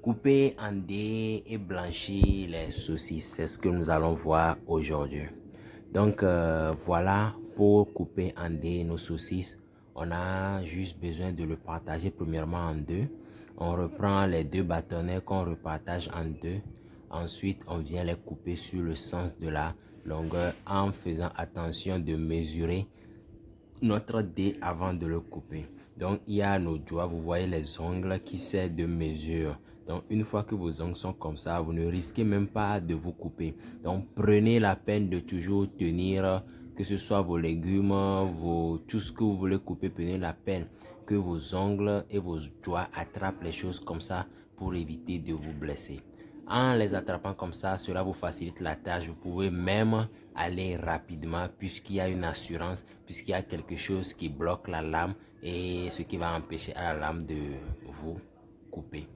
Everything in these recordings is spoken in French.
Couper en dés et blanchir les saucisses, c'est ce que nous allons voir aujourd'hui. Donc voilà, pour couper en dés nos saucisses, on a juste besoin de le partager premièrement en deux. On reprend les deux bâtonnets qu'on repartage en deux. Ensuite, on vient les couper sur le sens de la longueur en faisant attention de mesurer notre dé avant de le couper. Donc il y a nos doigts, vous voyez les ongles qui servent de mesure. Donc une fois que vos ongles sont comme ça, vous ne risquez même pas de vous couper. Donc prenez la peine de toujours tenir, que ce soit vos légumes, tout ce que vous voulez couper, prenez la peine que vos ongles et vos doigts attrapent les choses comme ça pour éviter de vous blesser. En les attrapant comme ça, cela vous facilite la tâche. Vous pouvez même aller rapidement puisqu'il y a une assurance, puisqu'il y a quelque chose qui bloque la lame et ce qui va empêcher à la lame de vous couper.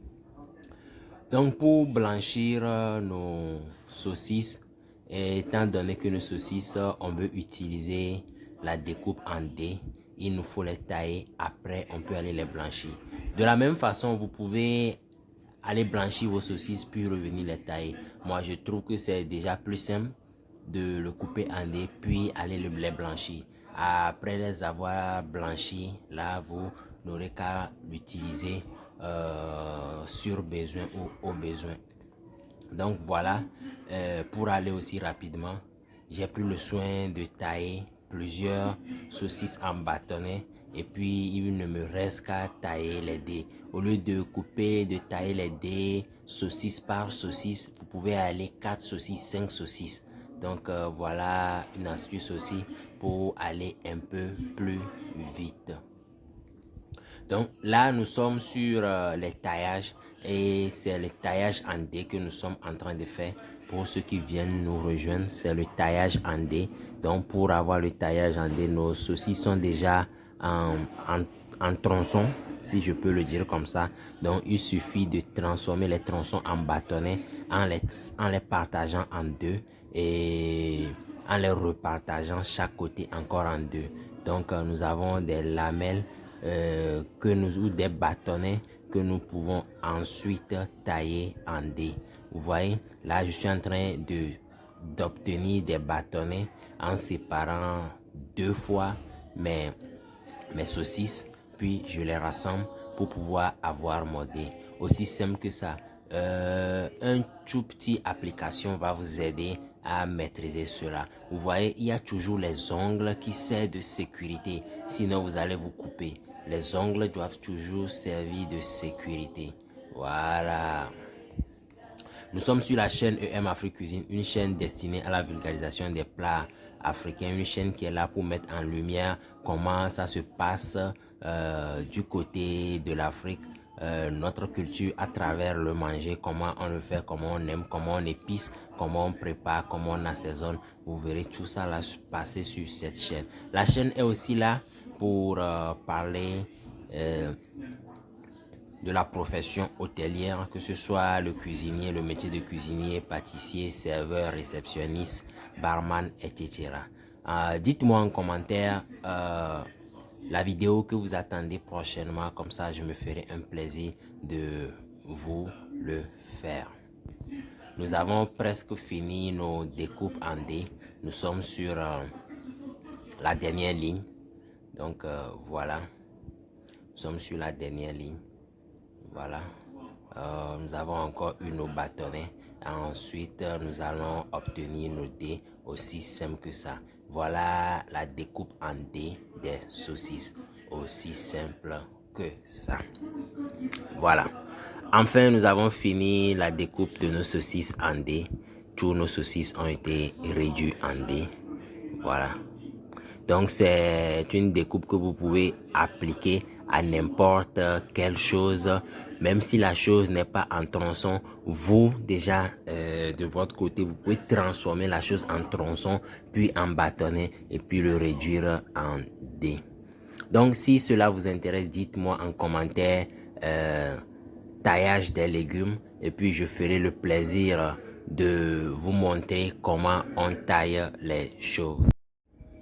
Donc pour blanchir nos saucisses, étant donné que nos saucisses, on veut utiliser la découpe en dés, il nous faut les tailler. Après, on peut aller les blanchir. De la même façon, vous pouvez aller blanchir vos saucisses puis revenir les tailler. Moi, je trouve que c'est déjà plus simple de le couper en dés puis aller les blanchir. Après les avoir blanchis, là, vous n'aurez qu'à l'utiliser sur besoin ou au besoin. Donc voilà, pour aller aussi rapidement, j'ai pris le soin de tailler plusieurs saucisses en bâtonnets et puis il ne me reste qu'à tailler les dés. Au lieu de couper, de tailler les dés saucisse par saucisse, vous pouvez aller 4 saucisses, 5 saucisses. Donc voilà une astuce aussi pour aller un peu plus vite. Donc là, nous sommes sur les taillages et c'est le taillage en dés que nous sommes en train de faire. Pour ceux qui viennent nous rejoindre, c'est le taillage en dés. Donc pour avoir le taillage en dés, nos saucisses sont déjà en tronçons, si je peux le dire comme ça. Donc il suffit de transformer les tronçons en bâtonnets en les partageant en deux et en les repartageant chaque côté encore en deux. Donc nous avons des lamelles ou des bâtonnets que nous pouvons ensuite tailler en dés. Vous voyez, là je suis en train d'obtenir des bâtonnets en séparant deux fois mes saucisses, puis je les rassemble pour pouvoir avoir mon dé. Aussi simple que ça. Un tout petit application va vous aider à maîtriser cela. Vous voyez, il y a toujours les ongles qui servent de sécurité, sinon vous allez vous couper. Les ongles doivent toujours servir de sécurité. Voilà. Nous sommes sur la chaîne EM Afrique Cuisine, une chaîne destinée à la vulgarisation des plats africains, une chaîne qui est là pour mettre en lumière comment ça se passe du côté de l'Afrique, notre culture à travers le manger, comment on le fait, comment on aime, comment on épice, comment on prépare, comment on assaisonne. Vous verrez tout ça là passer sur cette chaîne. La chaîne est aussi là pour parler de la profession hôtelière, que ce soit le cuisinier, le métier de cuisinier, pâtissier, serveur, réceptionniste, barman, etc. Dites-moi en commentaire la vidéo que vous attendez prochainement, comme ça je me ferai un plaisir de vous le faire. Nous avons presque fini nos découpes en dés. Nous sommes sur la dernière ligne. Donc voilà, nous sommes sur la dernière ligne. Voilà, nous avons encore eu nos bâtonnets. Ensuite, nous allons obtenir nos dés, aussi simple que ça. Voilà la découpe en dés des saucisses, aussi simple que ça. Voilà. Enfin, nous avons fini la découpe de nos saucisses en dés. Tous nos saucisses ont été réduits en dés. Voilà. Donc c'est une découpe que vous pouvez appliquer à n'importe quelle chose, même si la chose n'est pas en tronçon. Vous déjà de votre côté, vous pouvez transformer la chose en tronçon, puis en bâtonnet et puis le réduire en dés. Donc si cela vous intéresse, dites-moi en commentaire taillage des légumes et puis je ferai le plaisir de vous montrer comment on taille les choses.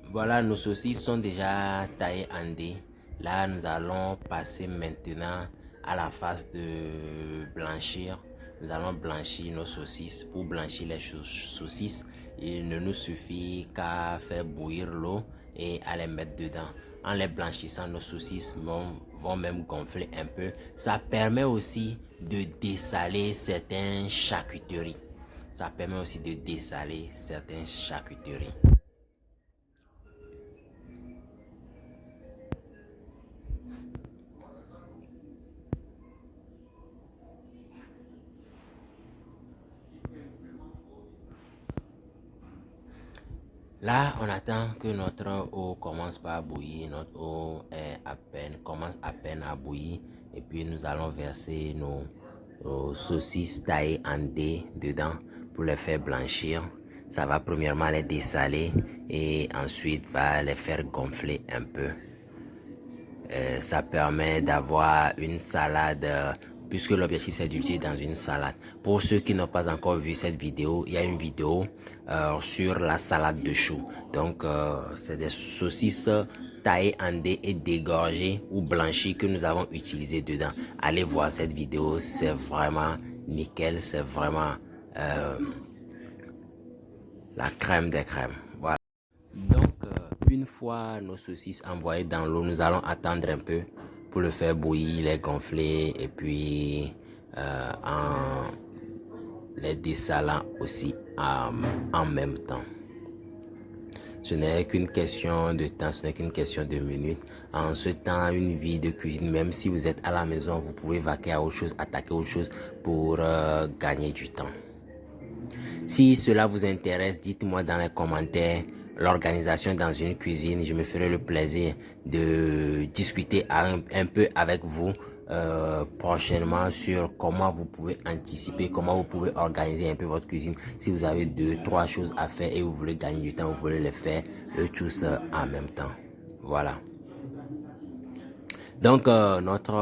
Voilà, nos saucisses sont déjà taillées en dés. Là, nous allons passer maintenant à la phase de blanchir, nous allons blanchir nos saucisses. Pour blanchir les saucisses, il ne nous suffit qu'à faire bouillir l'eau et à les mettre dedans. En les blanchissant, nos saucisses vont même gonfler un peu. Ça permet aussi de dessaler certaines charcuteries. Ça permet aussi de dessaler certaines charcuteries. Là, on attend que notre eau commence à bouillir. Notre eau commence à peine à bouillir. Et puis, nous allons verser nos saucisses taillées en dés dedans pour les faire blanchir. Ça va premièrement les dessaler et ensuite va les faire gonfler un peu. Ça permet d'avoir une salade, puisque l'objectif c'est d'utiliser dans une salade. Pour ceux qui n'ont pas encore vu cette vidéo, il y a une vidéo sur la salade de choux. Donc c'est des saucisses taillées en dés et dégorgées ou blanchies que nous avons utilisées dedans. Allez voir cette vidéo, c'est vraiment nickel, c'est vraiment la crème des crèmes. Voilà. Donc, une fois nos saucisses envoyées dans l'eau, nous allons attendre un peu pour le faire bouillir, les gonfler et puis en les dessalant aussi en même temps. Ce n'est qu'une question de temps, ce n'est qu'une question de minutes. En ce temps, une vie de cuisine, même si vous êtes à la maison, vous pouvez vaquer à autre chose, attaquer autre chose pour gagner du temps. Si cela vous intéresse, dites-moi dans les commentaires l'organisation dans une cuisine. Je me ferai le plaisir de discuter un peu avec vous prochainement sur comment vous pouvez anticiper, comment vous pouvez organiser un peu votre cuisine. Si vous avez 2-3 choses à faire et vous voulez gagner du temps, vous voulez les faire tous en même temps. Voilà. Donc notre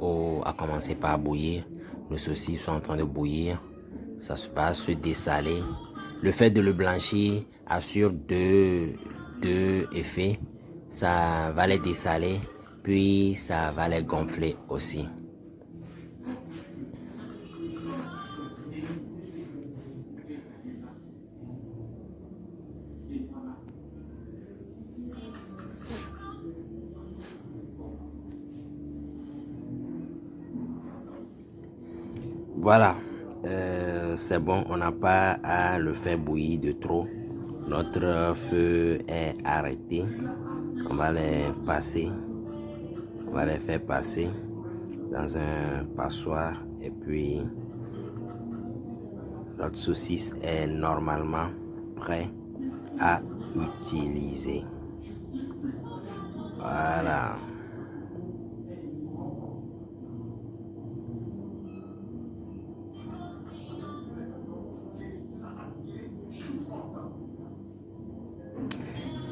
eau a commencé par bouillir. Nos saucisses sont en train de bouillir. Ça va se dessaler. Le fait de le blanchir assure deux effets. Ça va les dessaler, puis ça va les gonfler aussi. Voilà. C'est bon, on n'a pas à le faire bouillir de trop. Notre feu est arrêté. On va les passer. On va les faire passer dans un passoire et puis notre saucisse est normalement prêt à utiliser. Voilà.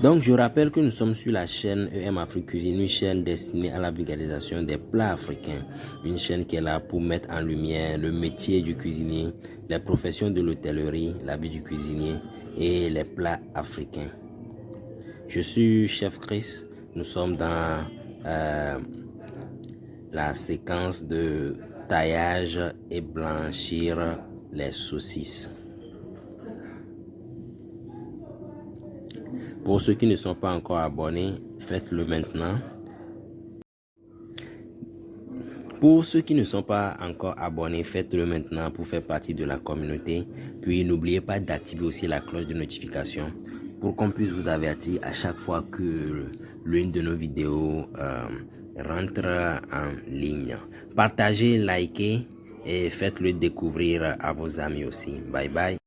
Donc je rappelle que nous sommes sur la chaîne EM Afrique Cuisine, une chaîne destinée à la vulgarisation des plats africains, une chaîne qui est là pour mettre en lumière le métier du cuisinier, les professions de l'hôtellerie, la vie du cuisinier et les plats africains. Je suis Chef Chris, nous sommes dans la séquence de taillage et blanchir les saucisses. Pour ceux qui ne sont pas encore abonnés, faites-le maintenant. Pour ceux qui ne sont pas encore abonnés, faites-le maintenant pour faire partie de la communauté. Puis n'oubliez pas d'activer aussi la cloche de notification pour qu'on puisse vous avertir à chaque fois que l'une de nos vidéos rentre en ligne. Partagez, likez et faites-le découvrir à vos amis aussi. Bye bye.